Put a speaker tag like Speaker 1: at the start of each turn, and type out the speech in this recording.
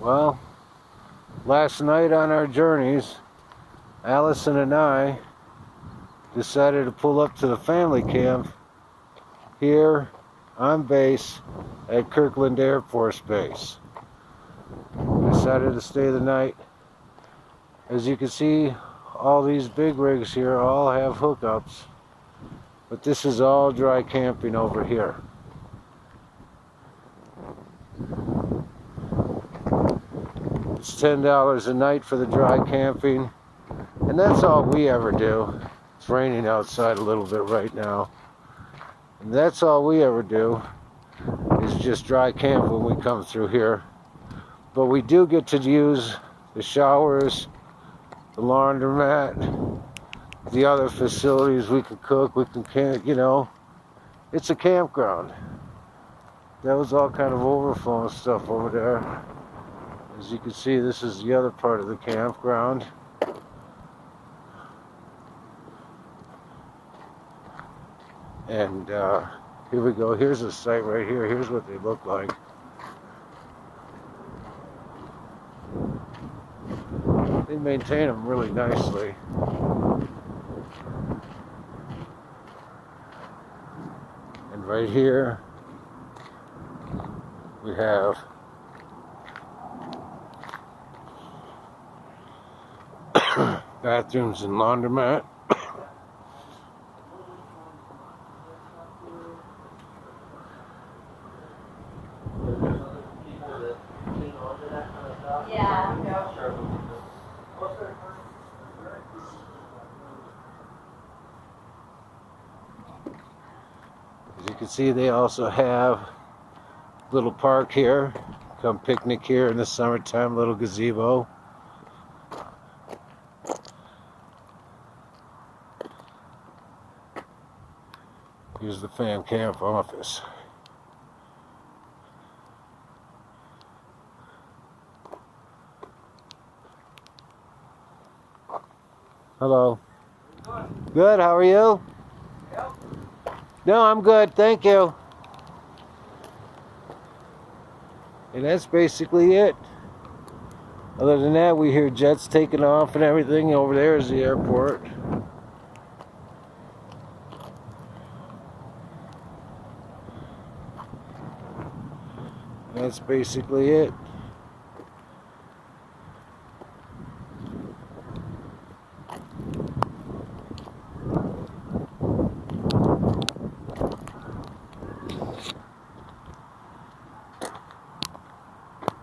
Speaker 1: Well, last night on our journeys, Allison and I decided to pull up to the family camp here on base at Kirtland Air Force Base. Decided to stay the night. As you can see, all these big rigs here all have hookups, but this is all dry camping over here. It's $10 a night for the dry camping, and that's all we ever do. It's raining outside a little bit right now, and that's all we ever do is just dry camp when we come through here. But we do get to use the showers, the laundromat, the other facilities. We can cook, we can camp, you know. It's a campground. That was all kind of overflow stuff over there. As you can see, this is the other part of the campground. And here we go. Here's the site right here. Here's what they look like. They maintain them really nicely. And right here we have bathrooms and laundromat. As you can see, they also have a little park here. Come picnic here in the summertime, little gazebo. Here's the fam camp office. Hello. Good, how are you? No, I'm good, thank you. And that's basically it. Other than that, we hear jets taking off and everything. Over there is the airport. That's basically it.